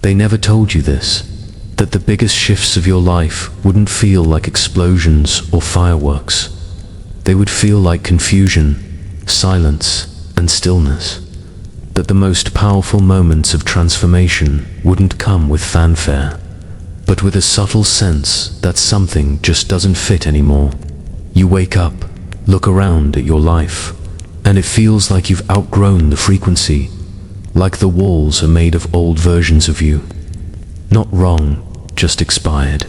They never told you this, that the biggest shifts of your life wouldn't feel like explosions or fireworks. They would feel like confusion, silence, and stillness. That the most powerful moments of transformation wouldn't come with fanfare, but with a subtle sense that something just doesn't fit anymore. You wake up, look around at your life, and it feels like you've outgrown the frequency, like the walls are made of old versions of you. Not wrong, just expired.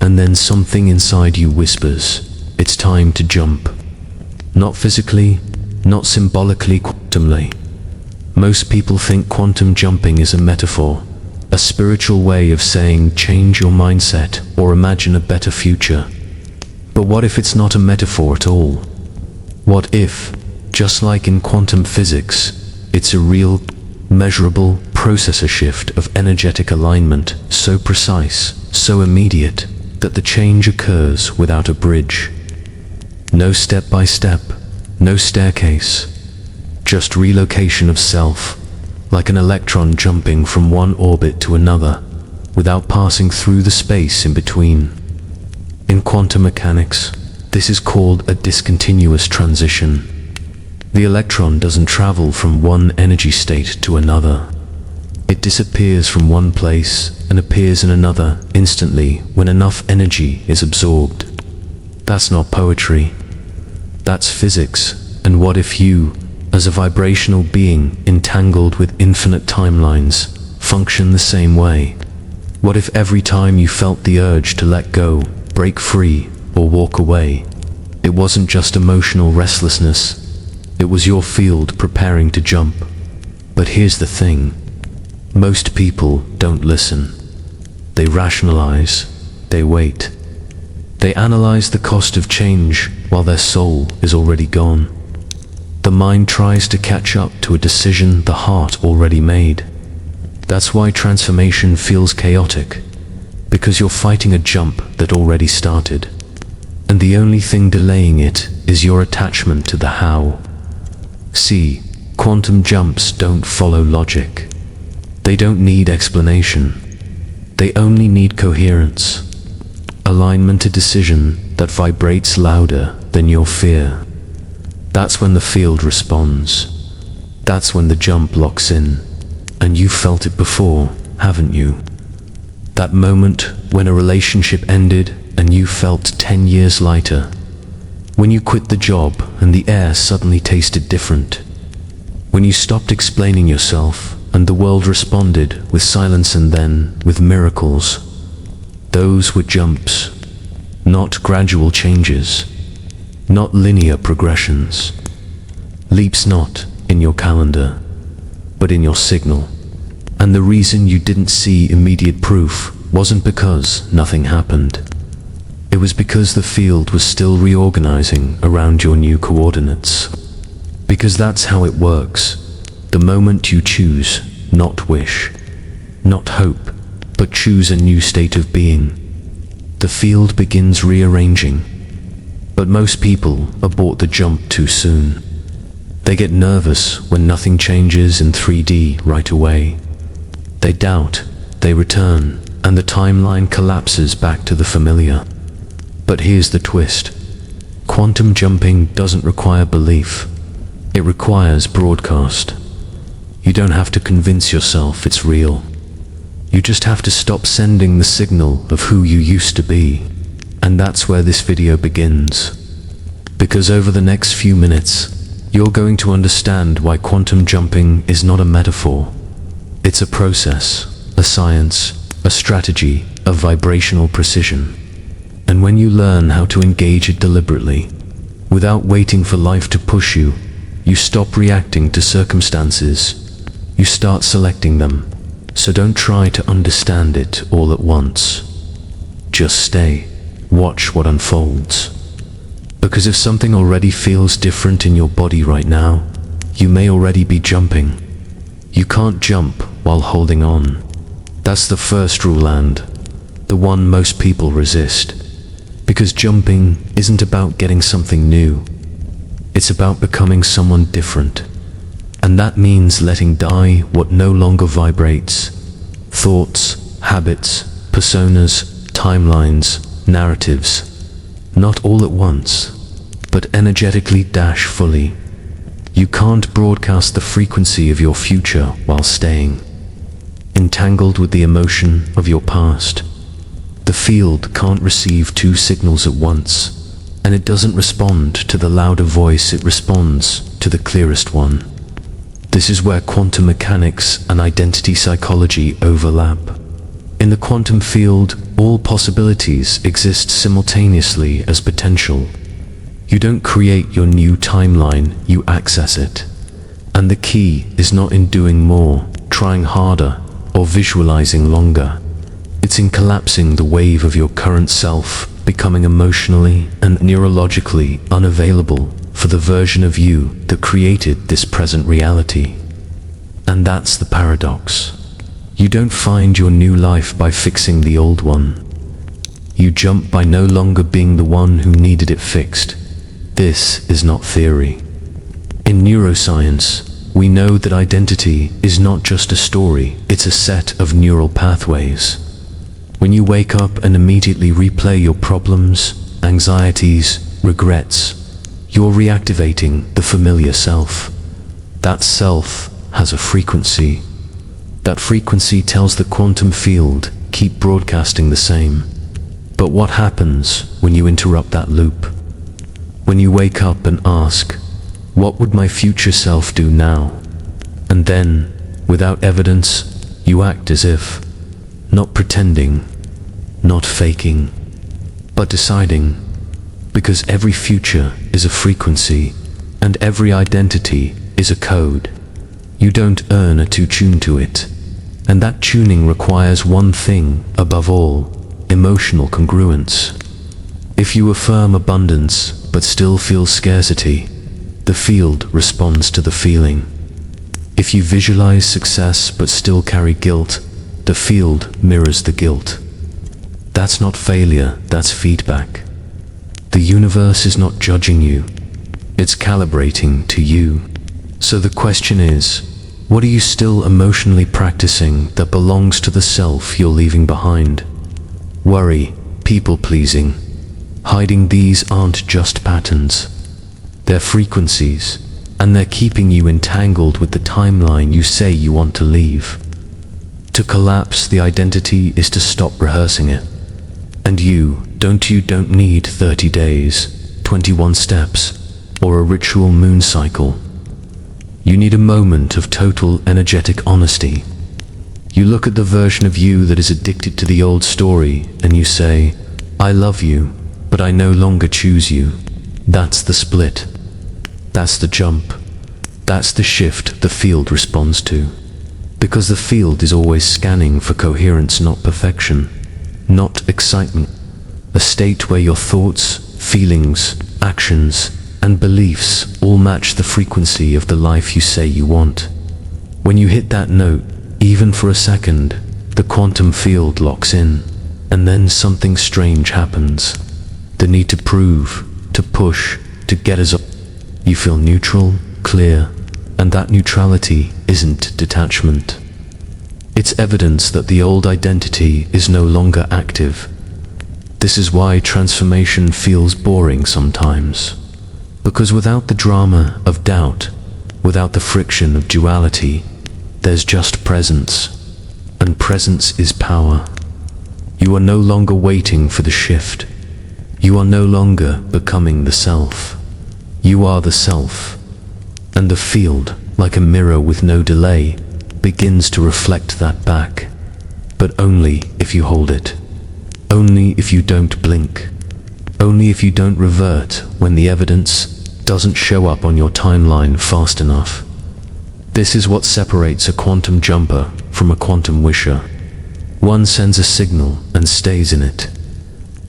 And then something inside you whispers, it's time to jump. Not physically, not symbolically, quantumly. Most people think quantum jumping is a metaphor, a spiritual way of saying change your mindset or imagine a better future. But what if it's not a metaphor at all? What if, just like in quantum physics, it's a real, measurable processor shift of energetic alignment, so precise, so immediate, that the change occurs without a bridge. No step-by-step, no staircase, just relocation of self, like an electron jumping from one orbit to another, without passing through the space in between. In quantum mechanics, this is called a discontinuous transition. The electron doesn't travel from one energy state to another. It disappears from one place and appears in another instantly when enough energy is absorbed. That's not poetry. That's physics. And what if you, as a vibrational being entangled with infinite timelines, function the same way? What if every time you felt the urge to let go, break free, or walk away, it wasn't just emotional restlessness, it was your field preparing to jump? But here's the thing, most people don't listen. They rationalize, they wait. They analyze the cost of change while their soul is already gone. The mind tries to catch up to a decision the heart already made. That's why transformation feels chaotic, because you're fighting a jump that already started. And the only thing delaying it is your attachment to the how. See, quantum jumps don't follow logic. They don't need explanation. They only need coherence. Alignment to decision that vibrates louder than your fear. That's when the field responds. That's when the jump locks in. And you've felt it before, haven't you? That moment when a relationship ended and you felt 10 years lighter. When you quit the job and the air suddenly tasted different. When you stopped explaining yourself and the world responded with silence and then with miracles. Those were jumps, not gradual changes. Not linear progressions. Leaps not in your calendar, but in your signal. And the reason you didn't see immediate proof wasn't because nothing happened. It was because the field was still reorganizing around your new coordinates. Because that's how it works. The moment you choose, not wish, not hope, but choose a new state of being, the field begins rearranging. But most people abort the jump too soon. They get nervous when nothing changes in 3D right away. They doubt, they return, and the timeline collapses back to the familiar. But here's the twist. Quantum jumping doesn't require belief. It requires broadcast. You don't have to convince yourself it's real. You just have to stop sending the signal of who you used to be. And that's where this video begins. Because over the next few minutes, you're going to understand why quantum jumping is not a metaphor. It's a process, a science, a strategy of vibrational precision. And when you learn how to engage it deliberately, without waiting for life to push you, you stop reacting to circumstances. You start selecting them. So don't try to understand it all at once. Just stay. Watch what unfolds. Because if something already feels different in your body right now, you may already be jumping. You can't jump while holding on. That's the first rule and the one most people resist. Because jumping isn't about getting something new. It's about becoming someone different. And that means letting die what no longer vibrates. thoughts, habits, personas, timelines, narratives, not all at once, but energetically fully. You can't broadcast the frequency of your future while staying entangled with the emotion of your past. The field can't receive two signals at once, and it doesn't respond to the louder voice, it responds to the clearest one. This is where quantum mechanics and identity psychology overlap. In the quantum field, all possibilities exist simultaneously as potential. You don't create your new timeline, you access it. And the key is not in doing more, trying harder, or visualizing longer. It's in collapsing the wave of your current self, becoming emotionally and neurologically unavailable for the version of you that created this present reality. And that's the paradox. You don't find your new life by fixing the old one. You jump by no longer being the one who needed it fixed. This is not theory. In neuroscience, we know that identity is not just a story, it's a set of neural pathways. When you wake up and immediately replay your problems, anxieties, regrets, you're reactivating the familiar self. That self has a frequency. That frequency tells the quantum field, keep broadcasting the same. But what happens when you interrupt that loop? When you wake up and ask, what would my future self do now? And then, without evidence, you act as if, not pretending, not faking, but deciding, because every future is a frequency, and every identity is a code. You don't earn a tune to it, and that tuning requires one thing above all, emotional congruence. If you affirm abundance but still feel scarcity, the field responds to the feeling. If you visualize success but still carry guilt, the field mirrors the guilt. That's not failure, that's feedback. The universe is not judging you, it's calibrating to you. So the question is, what are you still emotionally practicing that belongs to the self you're leaving behind? Worry, people-pleasing, hiding, these aren't just patterns. They're frequencies, and they're keeping you entangled with the timeline you say you want to leave. To collapse the identity is to stop rehearsing it. And you don't need 30 days, 21 steps, or a ritual moon cycle. You need a moment of total energetic honesty. You look at the version of you that is addicted to the old story, and you say, I love you, but I no longer choose you. That's the split. That's the jump. That's the shift the field responds to. Because the field is always scanning for coherence, not perfection, not excitement. A state where your thoughts, feelings, actions, and beliefs all match the frequency of the life you say you want. When you hit that note, even for a second, the quantum field locks in, and then something strange happens. The need to prove, to push, to get us up. You feel neutral, clear, and that neutrality isn't detachment. It's evidence that the old identity is no longer active. This is why transformation feels boring sometimes. Because without the drama of doubt, without the friction of duality, there's just presence. And presence is power. You are no longer waiting for the shift. You are no longer becoming the self. You are the self. And the field, like a mirror with no delay, begins to reflect that back. But only if you hold it. Only if you don't blink. Only if you don't revert when the evidence doesn't show up on your timeline fast enough. This is what separates a quantum jumper from a quantum wisher. One sends a signal and stays in it.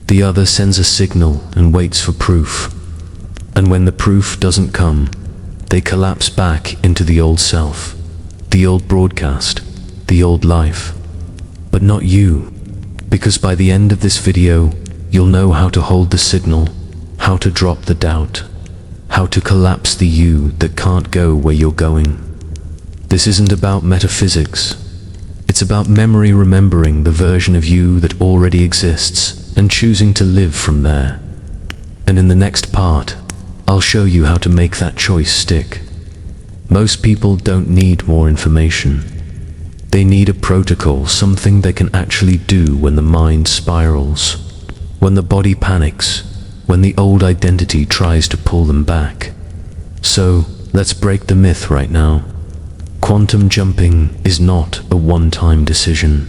The other sends a signal and waits for proof. And when the proof doesn't come, they collapse back into the old self, the old broadcast, the old life. But not you, because by the end of this video, you'll know how to hold the signal, how to drop the doubt, how to collapse the you that can't go where you're going. This isn't about metaphysics. It's It's about memory remembering the version of you that already exists and choosing to live from there. And in the next part, I'll show you how to make that choice stick. Most people don't need more information. They need a protocol, something they can actually do when the mind spirals, when the body panics, when the old identity tries to pull them back. So, let's break the myth right now. Quantum jumping is not a one-time decision.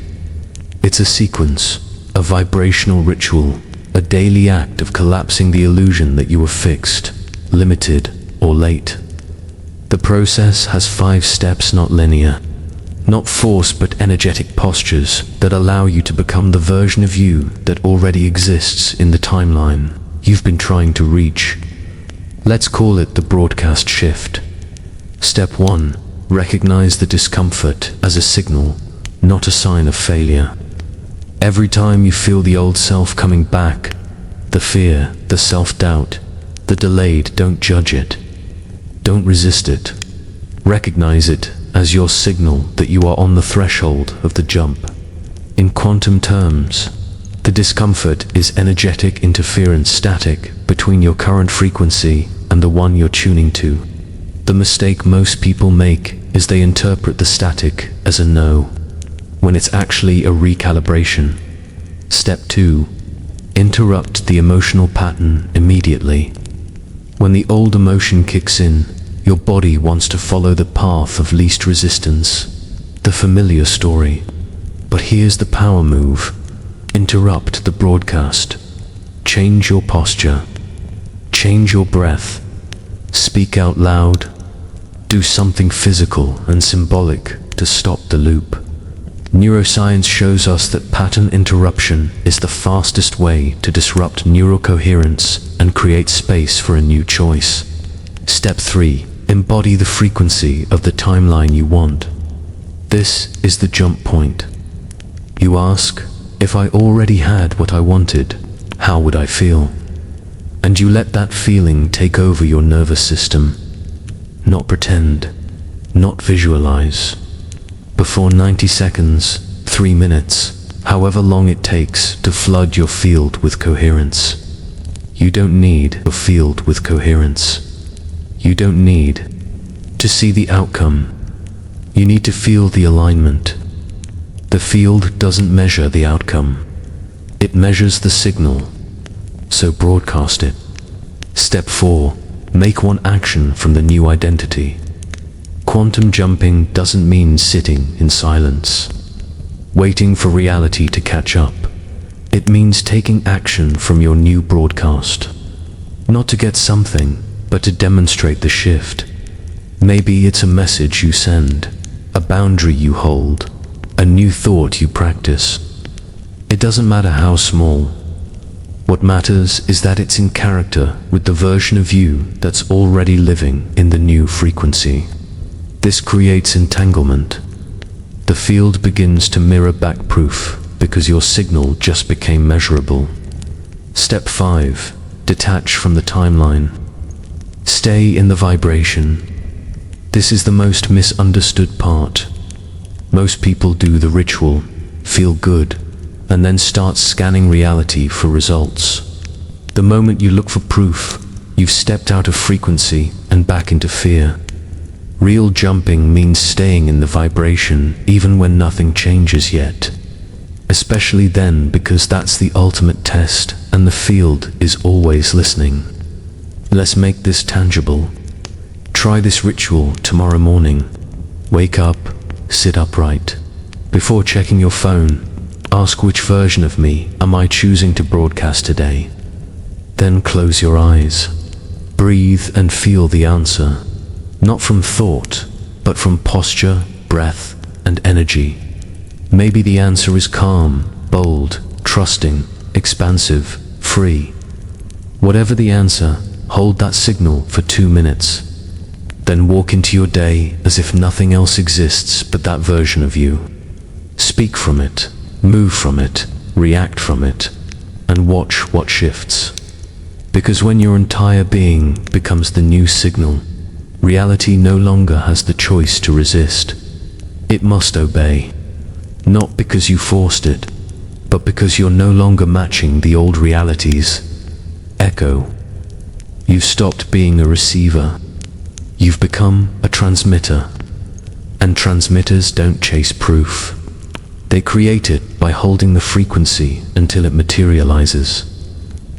It's a sequence, a vibrational ritual, a daily act of collapsing the illusion that you were fixed, limited, or late. The process has 5 steps, not linear, not force but energetic postures that allow you to become the version of you that already exists in the timeline you've been trying to reach. Let's call it the broadcast shift. Step 1. Recognize the discomfort as a signal, not a sign of failure. Every time you feel the old self coming back, the fear, the self-doubt, the delayed, don't judge it. Don't resist it. Recognize it as your signal that you are on the threshold of the jump. In quantum terms, the discomfort is energetic interference, static, between your current frequency and the one you're tuning to. The mistake most people make is they interpret the static as a no, when it's actually a recalibration. Step 2. Interrupt the emotional pattern immediately. When the old emotion kicks in, your body wants to follow the path of least resistance, the familiar story. But here's the power move. Interrupt the broadcast. Change your posture. Change your breath. Speak out loud. Do something physical and symbolic to stop the loop. Neuroscience shows us that pattern interruption is the fastest way to disrupt neural coherence and create space for a new choice. Step 3. Embody the frequency of the timeline you want. This is the jump point. You ask, if I already had what I wanted, how would I feel? And you let that feeling take over your nervous system. Not pretend, not visualize. Before 90 seconds, 3 minutes, however long it takes to flood your field with coherence. You don't need a field with coherence. You don't need to see the outcome. You need to feel the alignment. The field doesn't measure the outcome. It measures the signal. So broadcast it. Step 4. Make one action from the new identity. Quantum jumping doesn't mean sitting in silence, waiting for reality to catch up. It means taking action from your new broadcast. Not to get something, but to demonstrate the shift. Maybe it's a message you send, a boundary you hold, a new thought you practice. It doesn't matter how small. What matters is that it's in character with the version of you that's already living in the new frequency. This creates entanglement. The field begins to mirror back proof because your signal just became measurable. Step 5. Detach from the timeline. Stay in the vibration. This is the most misunderstood part. Most people do the ritual, feel good, and then start scanning reality for results. The moment you look for proof, you've stepped out of frequency and back into fear. Real jumping means staying in the vibration even when nothing changes yet. Especially then, because that's the ultimate test and the field is always listening. Let's make this tangible. Try this ritual tomorrow morning. Wake up, sit upright. Before checking your phone, ask, which version of me am I choosing to broadcast today? Then close your eyes. Breathe and feel the answer. Not from thought, but from posture, breath, and energy. Maybe the answer is calm, bold, trusting, expansive, free. Whatever the answer, hold that signal for 2 minutes. Then walk into your day as if nothing else exists but that version of you. Speak from it, move from it, react from it, and watch what shifts. Because when your entire being becomes the new signal, reality no longer has the choice to resist. It must obey. not because you forced it, but because you're no longer matching the old realities. Echo. You've stopped being a receiver. You've become a transmitter. And transmitters don't chase proof. They create it by holding the frequency until it materializes.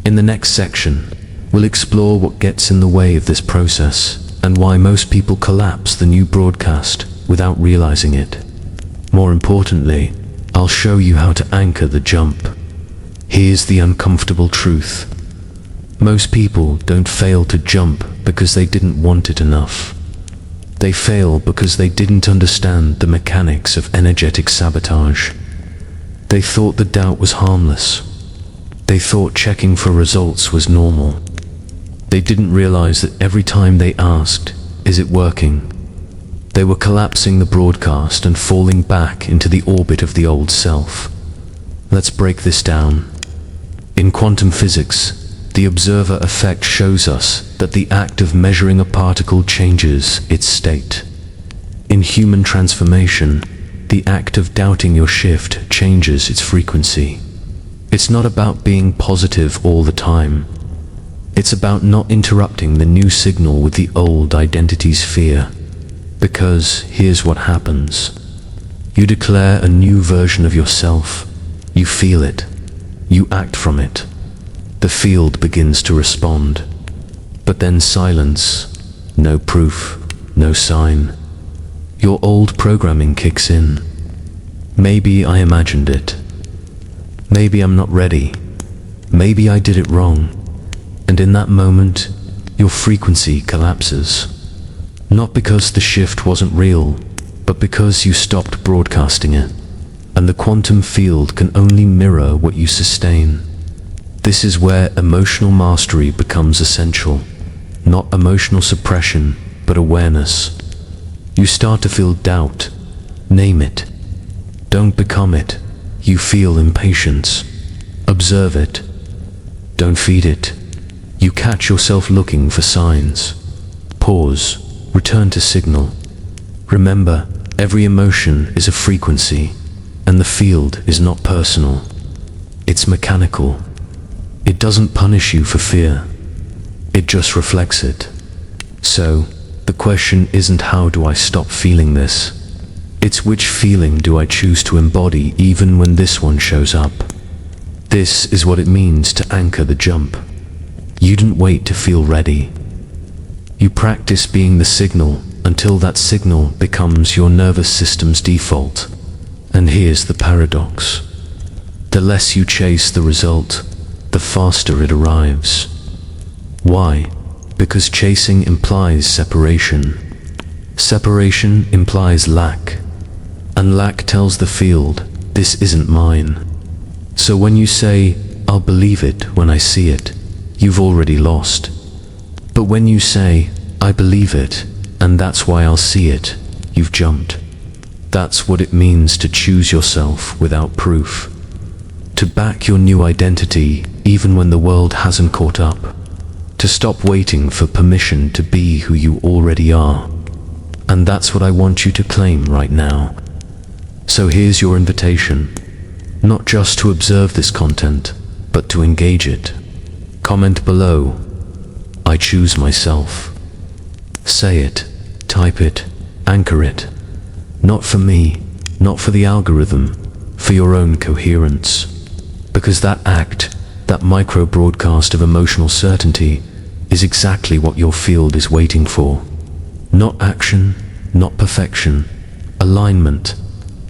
In the next section, we'll explore what gets in the way of this process and why most people collapse the new broadcast without realizing it. More importantly, I'll show you how to anchor the jump. Here's the uncomfortable truth. Most people don't fail to jump because they didn't want it enough. They fail because they didn't understand the mechanics of energetic sabotage. They thought the doubt was harmless. They thought checking for results was normal. They didn't realize that every time they asked, "Is it working?" they were collapsing the broadcast and falling back into the orbit of the old self. Let's break this down. In quantum physics, the observer effect shows us that the act of measuring a particle changes its state. In human transformation, the act of doubting your shift changes its frequency. It's not about being positive all the time. It's about not interrupting the new signal with the old identity's fear. Because here's what happens. You declare a new version of yourself. You feel it. You act from it. The field begins to respond. But then silence. No proof. No sign. Your old programming kicks in. Maybe I imagined it. Maybe I'm not ready. Maybe I did it wrong. And in that moment, your frequency collapses. Not because the shift wasn't real, but because you stopped broadcasting it. And the quantum field can only mirror what you sustain. This is where emotional mastery becomes essential. Not emotional suppression, but awareness. You start to feel doubt. Name it. Don't become it. You feel impatience. Observe it. Don't feed it. You catch yourself looking for signs. Pause. Return to signal. Remember, every emotion is a frequency, and the field is not personal. It's mechanical. It doesn't punish you for fear. It just reflects it. So, the question isn't how do I stop feeling this? It's which feeling do I choose to embody even when this one shows up? This is what it means to anchor the jump. You didn't wait to feel ready. You practice being the signal until that signal becomes your nervous system's default. And here's the paradox. The less you chase the result, the faster it arrives. Why? Because chasing implies separation. Separation implies lack. And lack tells the field, this isn't mine. So when you say, I'll believe it when I see it, you've already lost. But when you say, I believe it, and that's why I'll see it, you've jumped. That's what it means to choose yourself without proof. To back your new identity even when the world hasn't caught up. To stop waiting for permission to be who you already are. And that's what I want you to claim right now. So here's your invitation. Not just to observe this content, but to engage it. Comment below. I choose myself. Say it, type it, anchor it. Not for me, not for the algorithm, for your own coherence. Because that act, that micro-broadcast of emotional certainty, is exactly what your field is waiting for. Not action, not perfection. Alignment.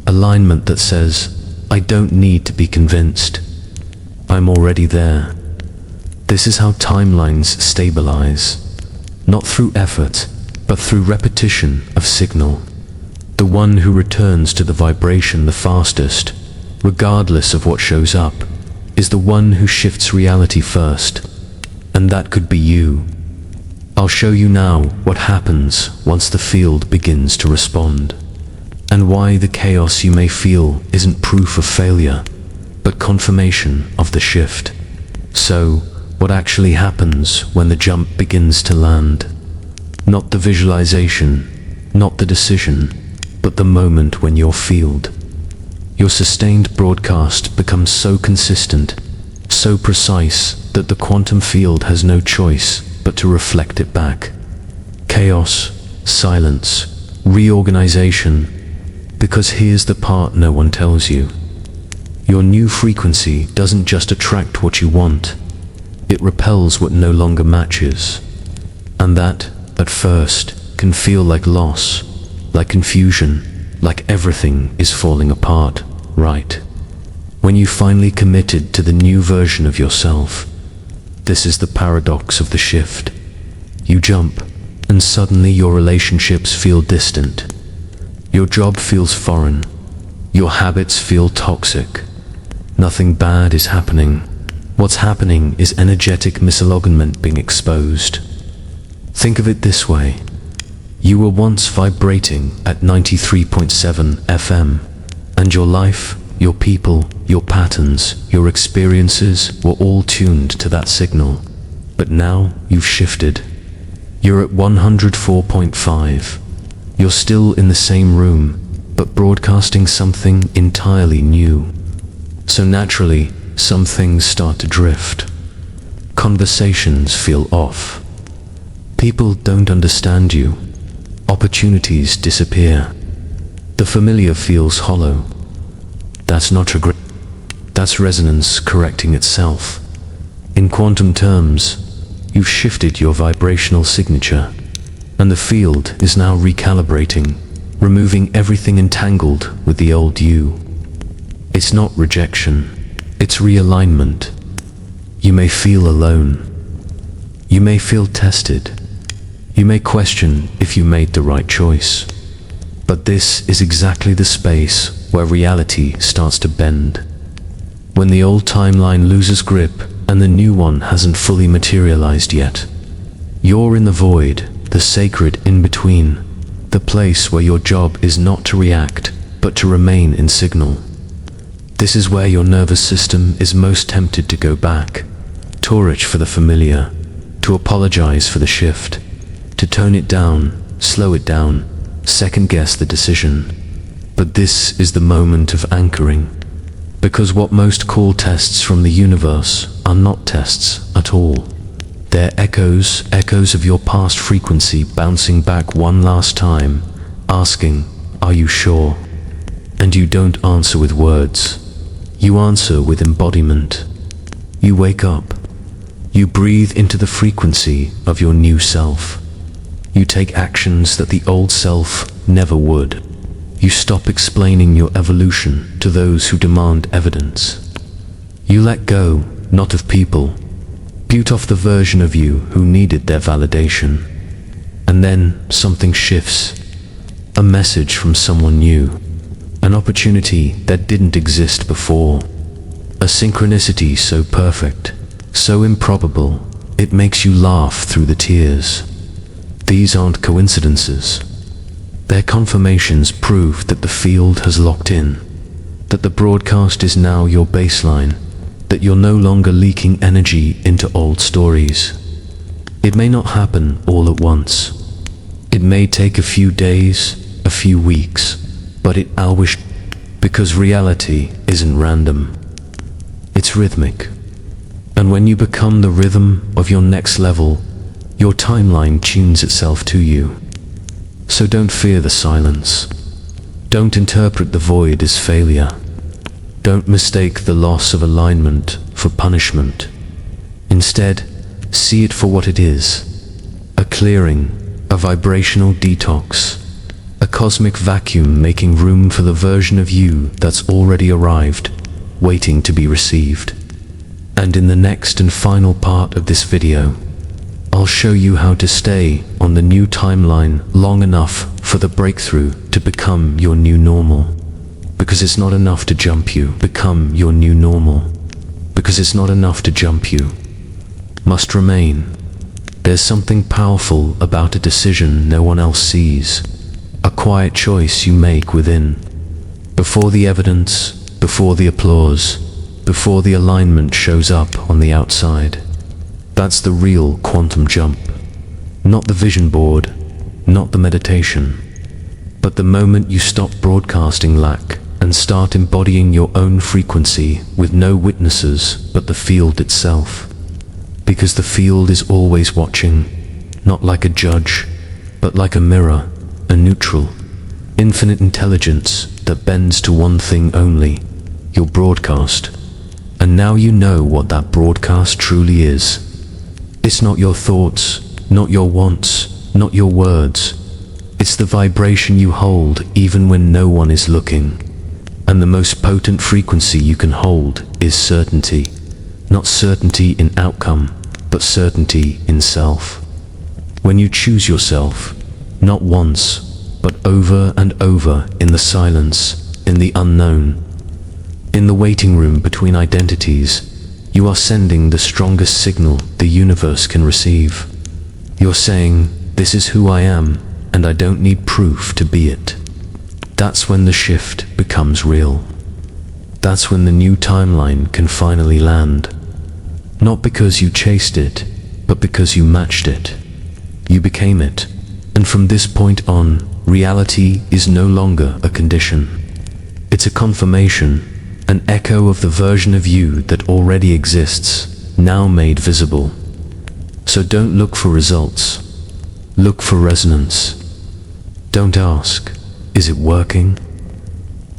Alignment that says, I don't need to be convinced. I'm already there. This is how timelines stabilize. Not through effort, but through repetition of signal. The one who returns to the vibration the fastest, regardless of what shows up, is the one who shifts reality first. And that could be you. I'll show you now what happens once the field begins to respond. And why the chaos you may feel isn't proof of failure, but confirmation of the shift. So, what actually happens when the jump begins to land? Not the visualization, not the decision, but the moment when your your sustained broadcast becomes so consistent, so precise, that the quantum field has no choice but to reflect it back. Chaos, silence, reorganization, because here's the part no one tells you. Your new frequency doesn't just attract what you want, it repels what no longer matches. And that, at first, can feel like loss, like confusion, like everything is falling apart, right? When you finally committed to the new version of yourself, this is the paradox of the shift. You jump, and suddenly your relationships feel distant. Your job feels foreign. Your habits feel toxic. Nothing bad is happening. What's happening is energetic misalignment being exposed. Think of it this way. You were once vibrating at 93.7 FM, and your life, your people, your patterns, your experiences were all tuned to that signal. But now you've shifted. You're at 104.5. You're still in the same room, but broadcasting something entirely new. So naturally, some things start to drift. Conversations feel off. People don't understand you. Opportunities disappear. The familiar feels hollow. That's not regret. That's resonance correcting itself. In quantum terms, you've shifted your vibrational signature, and the field is now recalibrating, removing everything entangled with the old you. It's not rejection, it's realignment. You may feel alone. You may feel tested. You may question if you made the right choice. But this is exactly the space where reality starts to bend. When the old timeline loses grip and the new one hasn't fully materialized yet. You're in the void, the sacred in-between, the place where your job is not to react, but to remain in signal. This is where your nervous system is most tempted to go back, to reach for the familiar, to apologize for the shift, to tone it down, slow it down, second-guess the decision. But this is the moment of anchoring, because what most call tests from the universe are not tests at all. They're echoes of your past frequency bouncing back one last time, asking, "Are you sure?" And you don't answer with words. You answer with embodiment. You wake up. You breathe into the frequency of your new self. You take actions that the old self never would. You stop explaining your evolution to those who demand evidence. You let go, not of people, but of the version of you who needed their validation. And then something shifts. A message from someone new. An opportunity that didn't exist before. A synchronicity so perfect, so improbable, it makes you laugh through the tears. These aren't coincidences. Their confirmations prove that the field has locked in, that the broadcast is now your baseline, that you're no longer leaking energy into old stories. It may not happen all at once. It may take a few days, a few weeks, but it always, because reality isn't random. It's rhythmic. And when you become the rhythm of your next level, your timeline tunes itself to you. So don't fear the silence. Don't interpret the void as failure. Don't mistake the loss of alignment for punishment. Instead, see it for what it is. A clearing, a vibrational detox, a cosmic vacuum making room for the version of you that's already arrived, waiting to be received. And in the next and final part of this video, I'll show you how to stay on the new timeline long enough for the breakthrough to become your new normal. Because it's not enough to jump you, become your new normal. Because it's not enough to jump you. Must remain. There's something powerful about a decision no one else sees. A quiet choice you make within. Before the evidence, before the applause, before the alignment shows up on the outside. That's the real quantum jump. Not the vision board, not the meditation, but the moment you stop broadcasting lack and start embodying your own frequency with no witnesses but the field itself. Because the field is always watching, not like a judge, but like a mirror, a neutral, infinite intelligence that bends to one thing only, your broadcast. And now you know what that broadcast truly is. It's not your thoughts, not your wants, not your words. It's the vibration you hold even when no one is looking. And the most potent frequency you can hold is certainty. Not certainty in outcome, but certainty in self. When you choose yourself, not once, but over and over in the silence, in the unknown, in the waiting room between identities, you are sending the strongest signal the universe can receive. You're saying, this is who I am, and I don't need proof to be it. That's when the shift becomes real. That's when the new timeline can finally land. Not because you chased it, but because you matched it. You became it. And from this point on, reality is no longer a condition. It's a confirmation, an echo of the version of you that already exists, now made visible. So don't look for results. Look for resonance. Don't ask, is it working?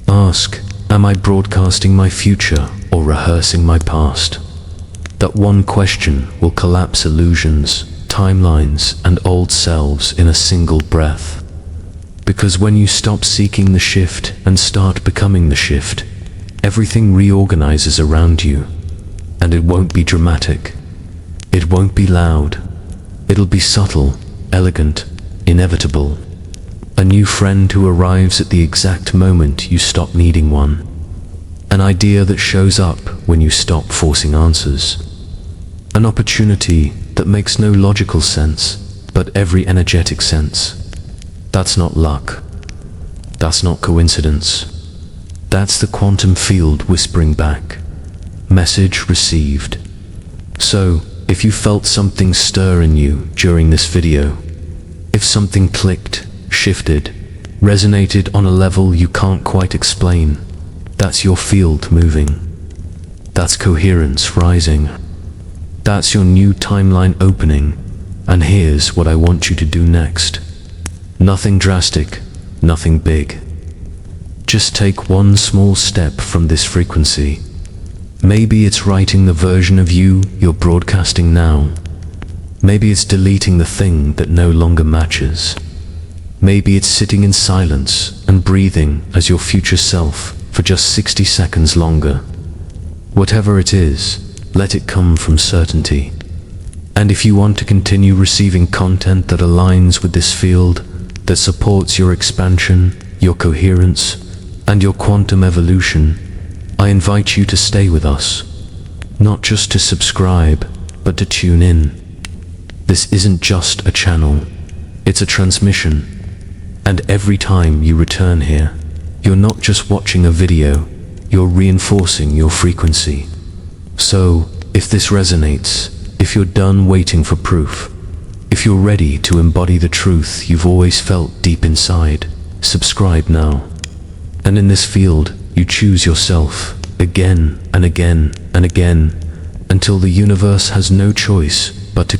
Ask, am I broadcasting my future or rehearsing my past? That one question will collapse illusions, timelines, and old selves in a single breath. Because when you stop seeking the shift and start becoming the shift, everything reorganizes around you. And it won't be dramatic. It won't be loud. It'll be subtle, elegant, inevitable. A new friend who arrives at the exact moment you stop needing one. An idea that shows up when you stop forcing answers. An opportunity that makes no logical sense, but every energetic sense. That's not luck. That's not coincidence. That's the quantum field whispering back. Message received. So, if you felt something stir in you during this video, if something clicked, shifted, resonated on a level you can't quite explain, that's your field moving. That's coherence rising. That's your new timeline opening. And here's what I want you to do next. Nothing drastic, nothing big. Just take one small step from this frequency. Maybe it's writing the version of you you're broadcasting now. Maybe it's deleting the thing that no longer matches. Maybe it's sitting in silence and breathing as your future self for just 60 seconds longer. Whatever it is, let it come from certainty. And if you want to continue receiving content that aligns with this field, that supports your expansion, your coherence, and your quantum evolution, I invite you to stay with us. Not just to subscribe, but to tune in. This isn't just a channel, it's a transmission. And every time you return here, you're not just watching a video, you're reinforcing your frequency. So, if this resonates, if you're done waiting for proof, if you're ready to embody the truth you've always felt deep inside, subscribe now. And in this field, you choose yourself, again and again and again, until the universe has no choice but to